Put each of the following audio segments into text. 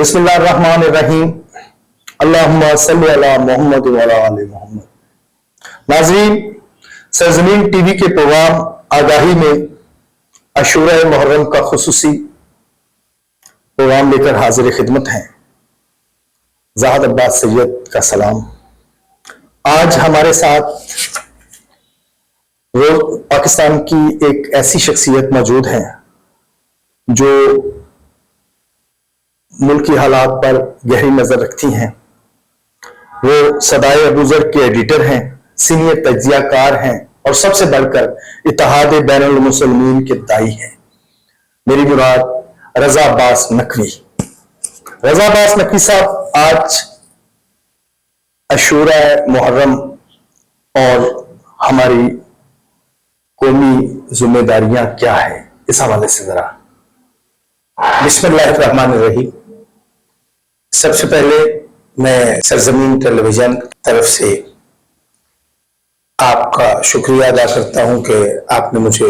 बिस्मिल्लाहिर्रहमानिर्रहीम। अल्लाहुम्मा सल्ली अला मोहम्मद व अला आलि मोहम्मद। नाज़रीन, सरज़मीन टीवी के प्रोग्राम आगाही में अशूरा मुहर्रम का खुसूसी प्रोग्राम लेकर हाजिर खिदमत हैं। ज़ाहद अब्बास सैयद का सलाम। आज हमारे साथ वो पाकिस्तान की एक ऐसी शख्सियत मौजूद हैं जो मुल्की हालात पर गहरी नजर रखती हैं। वो सदाए अबूजर के एडिटर हैं, सीनियर तज्जियाकार हैं और सबसे बढ़कर इत्तेहाद बैनुल मुसलमीन के दाई हैं। मेरी मुराद रजा अब्बास नकवी। रजा अब्बास नकवी साहब आज अशूरा मुहर्रम और हमारी कौमी जिम्मेदारियां क्या है, इस हवाले से जरा। बिस्मिल्लाहिर्रहमानिर्रहीम। सबसे पहले मैं सरजमीन टेलीविजन की तरफ से आपका शुक्रिया अदा करता हूं कि आपने मुझे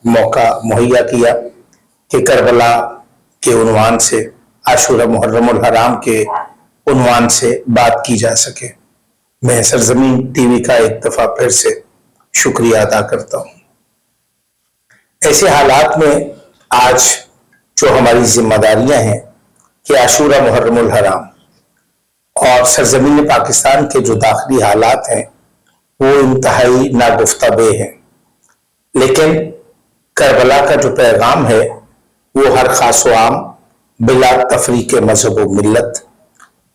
मौका मुहैया किया कि करबला के उन्वान से, आशूरा मुहर्रमुल हराम के उन्वान से बात की जा सके। मैं सरजमीन टीवी का एक दफा फिर से शुक्रिया अदा करता हूं। ऐसे हालात में आज जो हमारी जिम्मेदारियां हैं कि आशूरा मुहर्रमुल हराम और सरजमीन पाकिस्तान के जो दाखिली हालात हैं वो इंतहाई नागुफ्ताबे हैं, लेकिन करबला का जो पैगाम है वो हर खास व आम बिला तफरीक मजहब व मिल्लत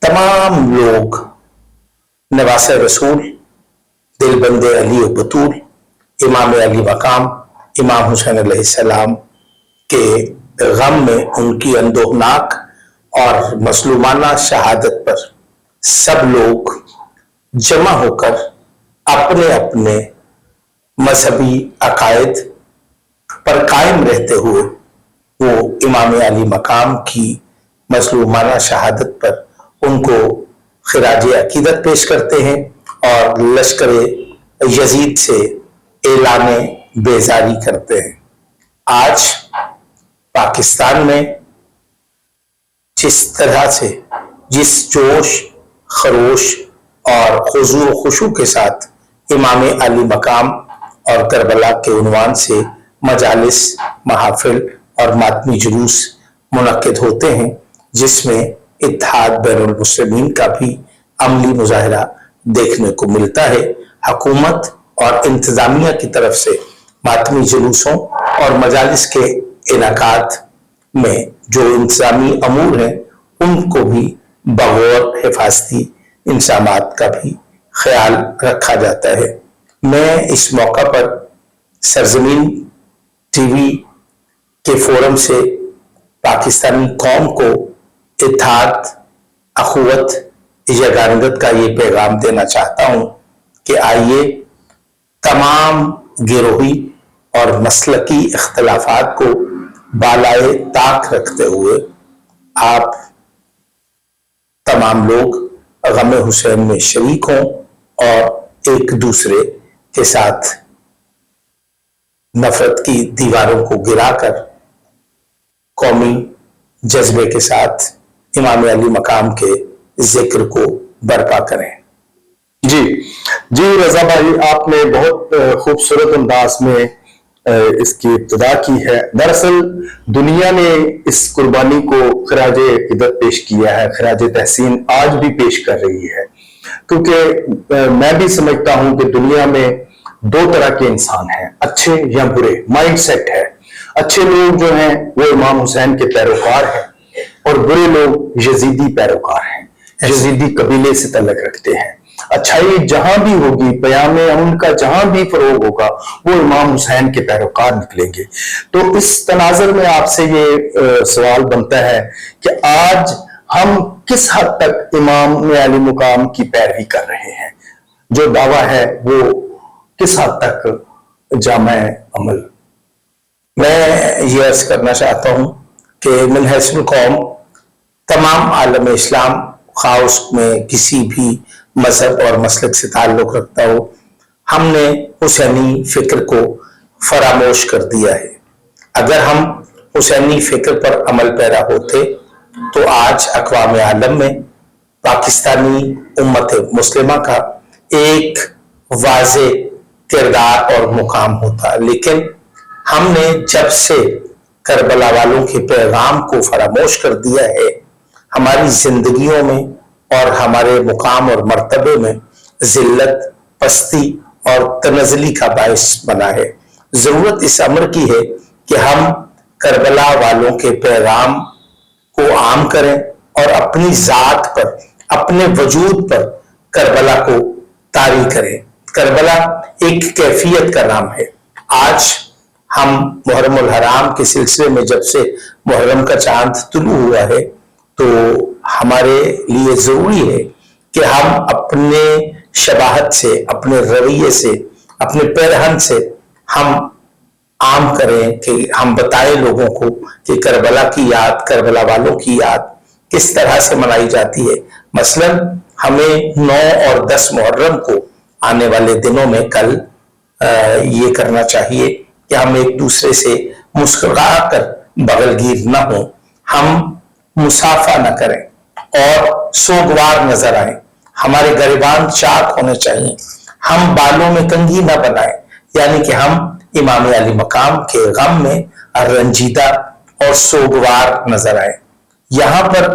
तमाम लोग नवासे रसूल, दिलबंदे अली व बतूल, इमाम अली मकाम इमाम हुसैन अलैहिस्सलाम के गम में उनकी अंदोहनाक और मसलूमाना शहादत पर सब लोग जमा होकर अपने अपने मजहबी अकायद पर कायम रहते हुए वो इमाम अली मकाम की मसलूमाना शहादत पर उनको खिराज अकीदत पेश करते हैं और लश्कर यजीद से ऐलान बेजारी करते हैं। आज पाकिस्तान में जिस तरह से, जिस जोश खरोश और खुजू खुशू के साथ इमाम अली मकाम और करबला के उन्वान से मजालिस, महाफिल और मातमी जुलूस मुनक्किद होते हैं, जिसमें इत्तेहाद बैनुल मुस्लिमीन का भी अमली मुजाहरा देखने को मिलता है। हुकूमत और इंतजामिया की तरफ से मातमी जुलूसों और मजालिस के इनाकात में जो इंतजामी अमूर हैं उनको भी बगौर हिफाजती इंसामात का भी ख्याल रखा जाता है। मैं इस मौका पर सरजमीन टीवी के फोरम से पाकिस्तानी कौम को इत्तेहाद, अखुवत, यगानगत का ये पैगाम देना चाहता हूँ कि आइए तमाम गिरोही और मसलकी इख्तलाफात को बालाए ताक रखते हुए आप तमाम लोग गम हुसैन में शरीक हों और एक दूसरे के साथ नफरत की दीवारों को गिराकर कौमी जज्बे के साथ इमाम अली मकाम के जिक्र को बर्पा करें। जी रजा भाई, आपने बहुत खूबसूरत अंदाज में इसकी इब्तिदा की है। दरअसल दुनिया ने इस कुर्बानी को खराज अकीदत पेश किया है, खराज तहसीन आज भी पेश कर रही है, क्योंकि मैं भी समझता हूं कि दुनिया में दो तरह के इंसान हैं, अच्छे या बुरे। माइंड सेट है, अच्छे लोग जो हैं वो इमाम हुसैन के पैरोकार हैं और बुरे लोग यजीदी पैरोकार हैं, यजीदी कबीले से तल्लुक रखते हैं। अच्छाई जहां भी होगी, पयाम अमन का जहां भी फरोग होगा, वो इमाम हुसैन के पैरोकार निकलेंगे। तो इस तनाज़ुर में आपसे ये सवाल बनता है कि आज हम किस हद तक इमाम अली मुकाम की पैरवी कर रहे हैं, जो दावा है वो किस हद तक जामा अमल। मैं ये अर्ज करना चाहता हूँ कि मिनहजुल कौम तमाम आलम इस्लाम, खास में किसी भी मजहब और मसलक से ताल्लुक रखता हो, हमने हुसैनी फिक्र को फरामोश कर दिया है। अगर हम हुसैनी फिक्र पर अमल पैरा होते तो आज अक़वाम आलम में पाकिस्तानी उम्मत मुस्लिमा का एक वाज़े किरदार और मुकाम होता। लेकिन हमने जब से करबला वालों के पैगाम को फरामोश कर दिया है, हमारी जिंदगियों में और हमारे मुकाम और मर्तबे में जिल्लत, पस्ती और तनज़ली का बायस बना है। जरूरत इस अमर की है कि हम करबला वालों के पैगाम को आम करें और अपनी जात पर, अपने वजूद पर करबला को तारी करें। करबला एक कैफियत का नाम है। आज हम मुहर्रम उल हराम के सिलसिले में जब से मुहर्रम का चांद तुलू हुआ है, तो हमारे लिए जरूरी है कि हम अपने शबाहत से, अपने रवैये से, अपने पैरहन से हम आम करें कि हम बताएं लोगों को कि करबला की याद, करबला वालों की याद किस तरह से मनाई जाती है। मसलन हमें 9 और 10 मुहर्रम को आने वाले दिनों में कल ये करना चाहिए कि हम एक दूसरे से मुस्कुरा कर बगलगीर न हो, हम मुसाफा न करें और सोगवार नजर आए। हमारे गरिबान चाक होने चाहिए। हम बालों में कंघी न बनाएं, यानी कि हम इमाम अली मकाम के गम में रंजीदा और सोगवार नजर आए। यहां पर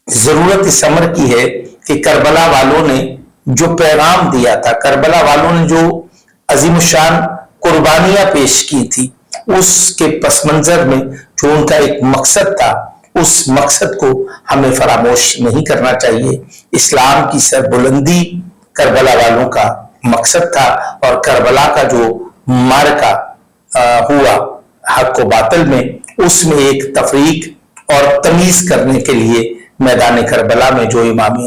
जरूरत इस अमर की है कि करबला वालों ने जो पैगाम दिया था, करबला वालों ने जो अजीमुशान कुर्बानियां पेश की थी, उसके पस मंजर में जो उनका एक मकसद था, उस मकसद को हमें फरामोश नहीं करना चाहिए। इस्लाम की सरबुलंदी करबला वालों का मकसद था और करबला का जो मारका हुआ हक व बातिल में, उसमें एक तफरीक और तमीज करने के लिए मैदान करबला में जो इमाम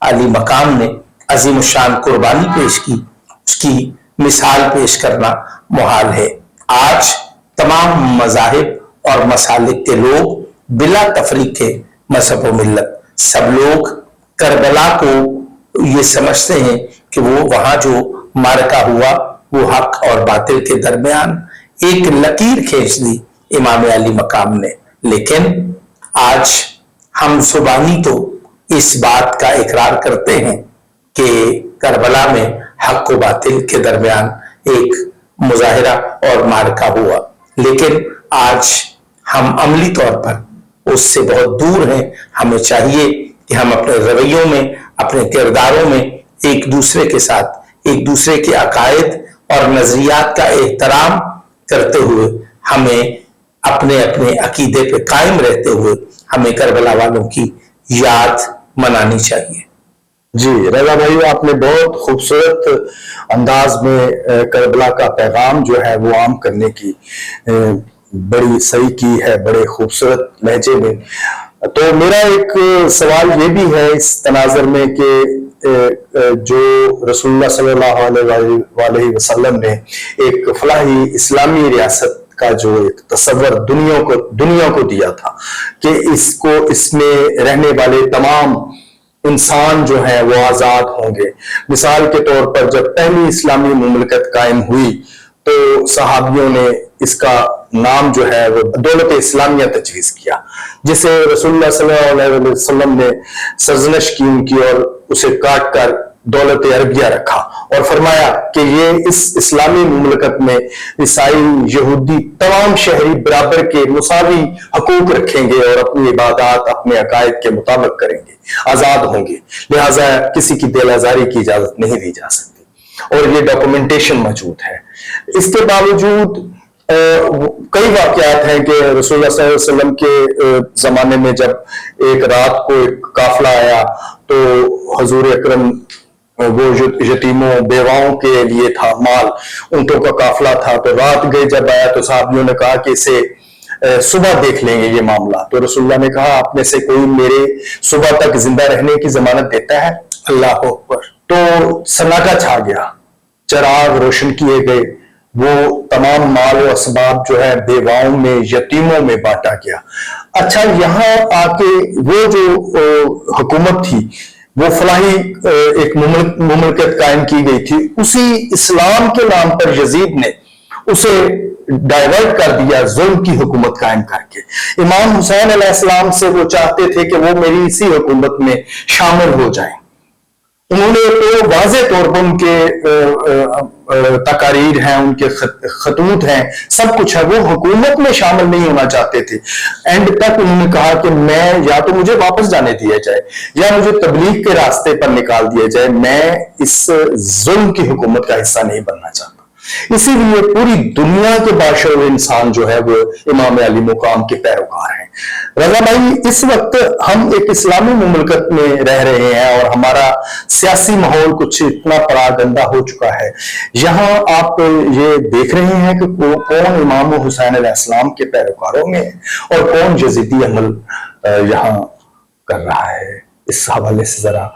अली मकाम ने अजीम शान कुर्बानी पेश की, उसकी मिसाल पेश करना मुहाल है। आज तमाम मज़ाहिब और मसालिक के लोग बिला तफरीक के मजहब व मिल्लत सब लोग करबला को ये समझते हैं कि वो वहां जो मारका हुआ वो हक और बातिल के दरमियान एक लकीर खींच दी इमाम अली मकाम ने। लेकिन आज हम जुबानी तो इस बात का इकरार करते हैं कि करबला में हक व बातिल के दरमियान एक मुजाहिरा और मारका हुआ, लेकिन आज हम अमली तौर पर उससे बहुत दूर हैं। हमें चाहिए कि हम अपने रवैयों में, अपने किरदारों में एक दूसरे के साथ, एक दूसरे के अकायद और नजरियात का एहतराम करते हुए, हमें अपने अपने अकीदे पे कायम रहते हुए हमें करबला वालों की याद मनानी चाहिए। जी रजा भाई, आपने बहुत खूबसूरत अंदाज में करबला का पैगाम जो है वो आम करने की बड़ी सही की है, बड़े खूबसूरत लहजे में। तो मेरा एक सवाल ये भी है इस तनाजर में कि जो रसूलुल्लाह सल्लल्लाहु अलैहि वसल्लम ने एक फलाही इस्लामी रियासत का जो एक तस्वर दुनिया को दिया था कि इसमें रहने वाले तमाम इंसान जो है वो आजाद होंगे। मिसाल के तौर पर जब पहली इस्लामी मुमलकत कायम हुई तो सहाबियों ने इसका नाम जो है वो दौलत इस्लामिया तजवीज किया, जिसे रसूलुल्लाह सल्लल्लाहु अलैहि वसल्लम ने सरजनश की उनकी और उसे काट कर दौलत अरबिया रखा और फरमाया कि ये इस इस्लामी मुमलकत में ईसाई, यहूदी तमाम शहरी बराबर के मुसावी हकूक रखेंगे और अपनी इबादत अपने अकायद के मुताबिक करेंगे, आजाद होंगे। लिहाजा किसी की दिल आजारी की इजाजत नहीं दी जा सकती और ये डॉक्यूमेंटेशन मौजूद है। इसके बावजूद कई वाकयात हैं कि रसूलुल्लाह सल्लल्लाहु अलैहि वसल्लम के जमाने में जब एक रात को एक काफिला आया तो हुजूर अकरम वो यतीमों बेवाओं के लिए था माल, ऊंटों का काफिला था। तो रात गए जब आया तो साहबियों ने कहा कि इसे सुबह देख लेंगे ये मामला। तो रसूलुल्लाह ने कहा आप में से कोई मेरे सुबह तक जिंदा रहने की जमानत देता है? अल्लाह अकबर। तो सन्नाटा छा गया, चराग रोशन किए गए, वो तमाम माल और असबाब जो है बेवाओं में, यतीमों में बांटा गया। अच्छा, यहाँ आके वो जो हुकूमत थी वो फलाही एक मुमलकत कायम की गई थी, उसी इस्लाम के नाम पर यजीद ने उसे डाइवर्ट कर दिया जुल्म की हुकूमत कायम करके। इमाम हुसैन अलैहिस्सलाम से वो चाहते थे कि वो मेरी इसी हुकूमत में शामिल हो जाएं। उन्होंने तो वाज़े तौर पर उनके तकारीर हैं, उनके खतूत हैं, सब कुछ है, वो हुकूमत में शामिल नहीं होना चाहते थे। एंड तक उन्होंने कहा कि मैं या तो मुझे वापस जाने दिया जाए या मुझे तबलीग के रास्ते पर निकाल दिया जाए, मैं इस जुल्म की हुकूमत का हिस्सा नहीं बनना चाहता। इसीलिए पूरी दुनिया के बाशर इंसान जो है वो इमाम अली मुकाम के पैरोकार हैं। रजा भाई, इस वक्त हम एक इस्लामी मुमलकत में रह रहे हैं और हमारा सियासी माहौल कुछ इतना परागंदा हो चुका है। यहाँ आप ये देख रहे हैं कि कौन इमाम हुसैन अलैहिस्सलाम के पैरोकारों में है और कौन यजीदी अमल यहाँ कर रहा है। इस हवाले से जरा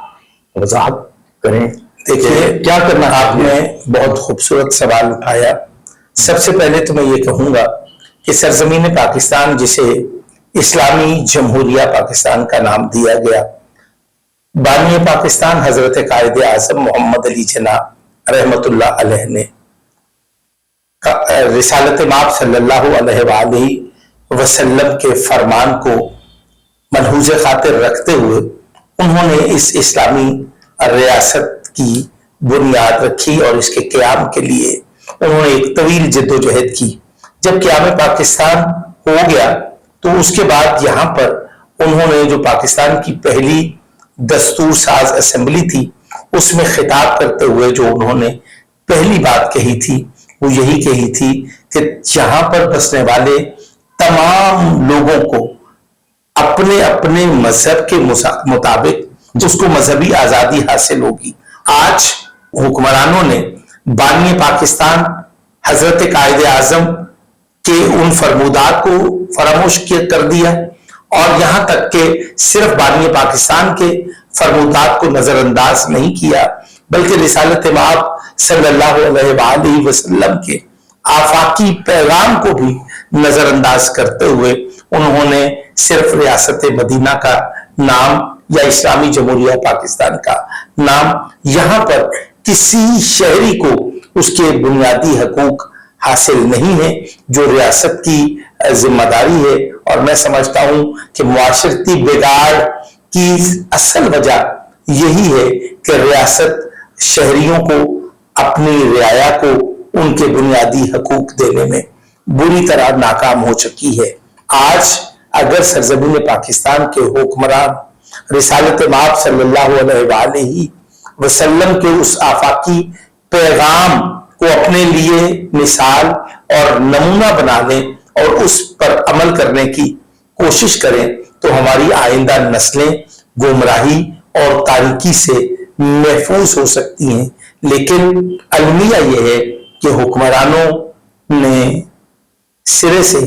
वजाहत करें। देखिए, क्या करना है? आपने बहुत खूबसूरत सवाल उठाया। सबसे पहले तो मैं ये कहूंगा कि सरजमीन पाकिस्तान, जिसे इस्लामी जमहूरिया पाकिस्तान का नाम दिया गया, बानी पाकिस्तान हजरत कायद आज़म मोहम्मद अली जिन्ना रहमतुल्लाह अलैह ने रिसालत माब सल्लल्लाहु अलैहि वसल्लम के फरमान को मनहूज खातिर रखते हुए उन्होंने इस इस्लामी रियासत की बुनियाद रखी और इसके क़याम के लिए उन्होंने एक तवील जद्दोजहद की। जब क़याम पाकिस्तान हो गया तो उसके बाद यहाँ पर उन्होंने जो पाकिस्तान की पहली दस्तूर साज असेंबली थी उसमें खिताब करते हुए जो उन्होंने पहली बात कही थी वो यही कही थी कि यहाँ पर बसने वाले तमाम लोगों को अपने अपने मजहब के मुताबिक उसको मजहबी आजादी हासिल होगी। आज हुक्मरानों ने बानी पाकिस्तान हजरत कायद आजम के उन फरमूदात को फरामोश कर दिया और यहां तक के सिर्फ बानी पाकिस्तान के फरमूदात को नजरअंदाज नहीं किया, बल्कि रिसालत माब सल्लल्लाहु अलैहि वसल्लम के आफाकी पैगाम को भी नजरअंदाज करते हुए उन्होंने सिर्फ रियासत मदीना का नाम या इस्लामी जमहूरिया पाकिस्तान का नाम, यहां पर किसी शहरी को उसके बुनियादी हकूक हासिल नहीं है जो रियासत की जिम्मेदारी है। और मैं समझता हूं कि मुआशरती बिगाड़ की असल वजह यही है कि रियासत शहरियों को अपनी रियाया को उनके बुनियादी हकूक देने में बुरी तरह नाकाम हो चुकी है। आज अगर सरजमीन पाकिस्तान के हुक्मरान रिसालत माब सल्लल्लाहु अलैहि वसल्लम के उस आफाकी पैगाम को अपने लिए मिसाल और नमूना बना लें और उस पर अमल करने की कोशिश करें तो हमारी आइंदा नस्लें गुमराही और तारीकी से महफूज हो सकती हैं। लेकिन अलमिया यह है कि हुक्मरानों ने सिरे से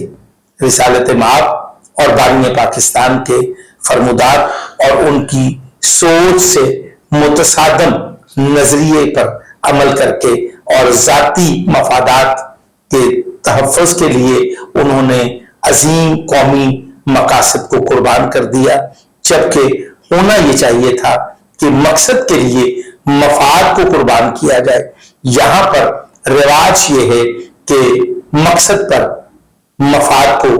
रिसालत माब और बानी पाकिस्तान के फरमुदात और उनकी सोच से मुतसादम नजरिए पर अमल करके और जाती मफादात के तहफ़्फ़ुज़ के लिए उन्होंने अजीम कौमी मकासद को कुर्बान कर दिया, जबकि होना ये चाहिए था कि मकसद के लिए मफाद को कुर्बान किया जाए। यहाँ पर रिवाज ये है कि मकसद पर मफाद को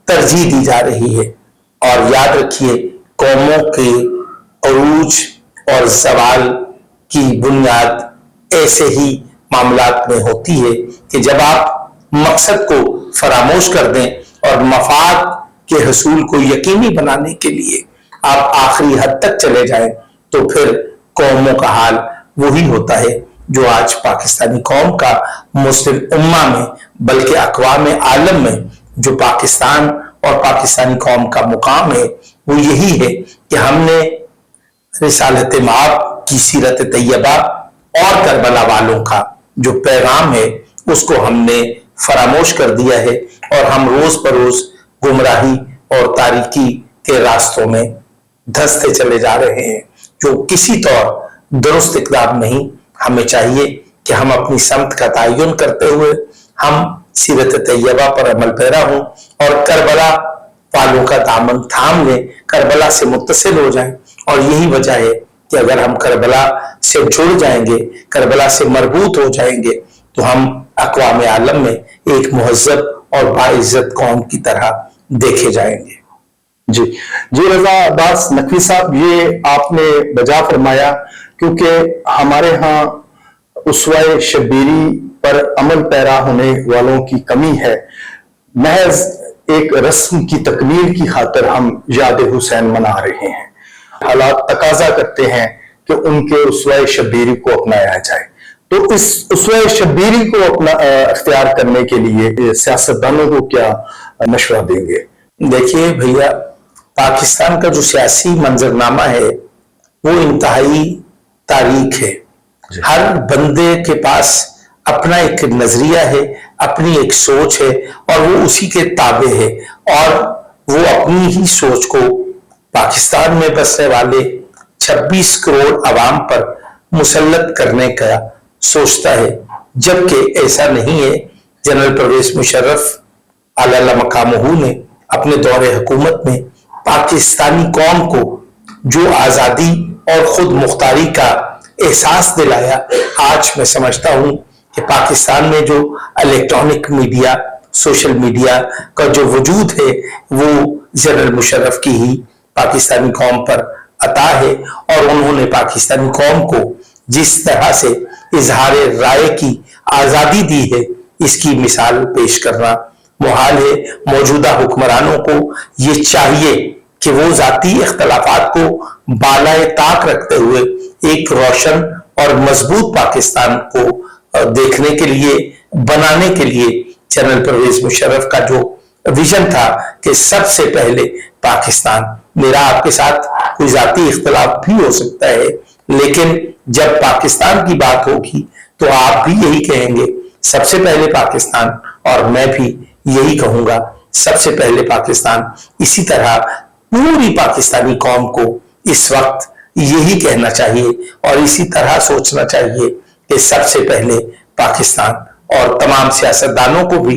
तरजीह दी जा रही है। और याद रखिए, कौमों के अरूज और ज़वाल की बुनियाद ऐसे ही मामलात में होती है कि जब आप मकसद को फरामोश कर दें और मफाद के हसूल को यकीनी बनाने के लिए आप आखिरी हद तक चले जाएं तो फिर कौमों का हाल वही होता है जो आज पाकिस्तानी कौम का मुस्लिम उम्मा में बल्कि अक़वाम आलम में जो पाकिस्तान और पाकिस्तानी कौम का मुकाम है वो यही है कि हमने रिसालत माब की सीरत तैयबा और करबला वालों का जो पैगाम है उसको हमने फरामोश कर दिया है और हम रोज बरोज गुमराही और तारीकी के रास्तों में धंसते चले जा रहे हैं जो किसी तौर दुरुस्त इक़दाम नहीं। हमें चाहिए कि हम अपनी समत का तयन करते हुए हम सीरत तैयबा पर अमल पैरा हों और करबला वालों का दामन थाम लें, करबला से मुत्तसिल हो जाएं। और यही वजह है कि अगर हम करबला से जुड़ जाएंगे, करबला से मरबूत हो जाएंगे तो हम अक़वाम आलम में ایک مہذب اور باعزت قوم کی طرح دیکھے جائیں گے۔ جی رضا عباس نقوی صاحب، یہ آپ نے بجا فرمایا، کیونکہ ہمارے ہاں اسوہ شبیری پر عمل پیرا ہونے والوں کی کمی ہے۔ محض ایک رسم کی تکمیل کی خاطر ہم یاد حسین منا رہے ہیں۔ حالات تقاضا کرتے ہیں کہ ان کے اسوہ شبیری کو اپنایا جائے، تو اس اسوہ شبیری کو اختیار کرنے کے لیے سیاستدانوں کو کیا مشورہ دیں گے؟ دیکھیے بھیا، پاکستان کا جو سیاسی منظرنامہ ہے وہ انتہائی تاریک ہے۔ ہر بندے کے پاس اپنا ایک نظریہ ہے، اپنی ایک سوچ ہے، اور وہ اسی کے تابع ہے، اور وہ اپنی ہی سوچ کو پاکستان میں بسنے والے 26 کروڑ عوام پر مسلط کرنے کا سوچتا ہے، جبکہ ایسا نہیں ہے۔ جنرل پرویز مشرف اعلی مقامہ نے اپنے دور حکومت میں پاکستانی قوم کو جو آزادی اور خود مختاری کا احساس دلایا، آج میں سمجھتا ہوں کہ پاکستان میں جو الیکٹرانک میڈیا، سوشل میڈیا کا جو وجود ہے، وہ جنرل مشرف کی ہی پاکستانی قوم پر عطا ہے، اور انہوں نے پاکستانی قوم کو جس طرح سے اظہار رائے کی آزادی دی ہے، اس کی مثال پیش کرنا محال ہے۔ موجودہ حکمرانوں کو یہ چاہیے کہ وہ ذاتی اختلافات کو بالائے طاق رکھتے ہوئے ایک روشن اور مضبوط پاکستان کو دیکھنے کے لیے، بنانے کے لیے، جنرل پرویز مشرف کا جو ویژن تھا کہ سب سے پہلے پاکستان، میرا آپ کے ساتھ کوئی ذاتی اختلاف بھی ہو سکتا ہے، لیکن جب پاکستان کی بات ہوگی تو آپ بھی یہی کہیں گے سب سے پہلے پاکستان، اور میں بھی یہی کہوں گا سب سے پہلے پاکستان۔ اسی طرح پوری پاکستانی قوم کو اس وقت یہی کہنا چاہیے اور اسی طرح سوچنا چاہیے کہ سب سے پہلے پاکستان، اور تمام سیاستدانوں کو بھی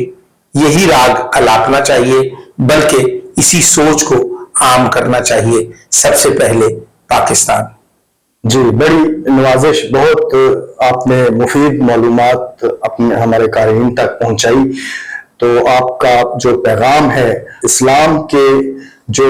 یہی راگ الاپنا چاہیے، بلکہ اسی سوچ کو عام کرنا چاہیے، سب سے پہلے پاکستان۔ جی، بڑی نوازش، بہت آپ نے مفید معلومات اپنے ہمارے قارئین تک پہنچائی۔ تو آپ کا جو پیغام ہے، اسلام کے جو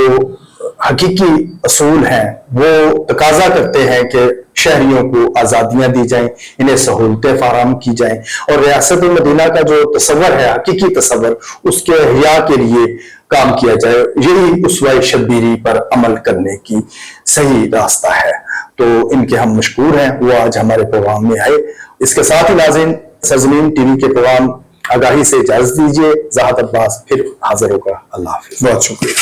حقیقی اصول ہیں وہ تقاضا کرتے ہیں کہ شہریوں کو آزادیاں دی جائیں، انہیں سہولتیں فراہم کی جائیں، اور ریاست مدینہ کا جو تصور ہے، حقیقی تصور، اس کے احیاء کے لیے کام کیا جائے۔ یہی اسوہ شبیری پر عمل کرنے کی صحیح راستہ ہے۔ تو ان کے ہم مشکور ہیں، وہ آج ہمارے پروگرام میں آئے۔ اس کے ساتھ ہی ناظرین، سرزمین ٹی وی کے پروگرام آگاہی سے اجازت دیجیے۔ زاہد عباس پھر حاضر ہوگا۔ اللہ حافظ۔ بہت شکریہ۔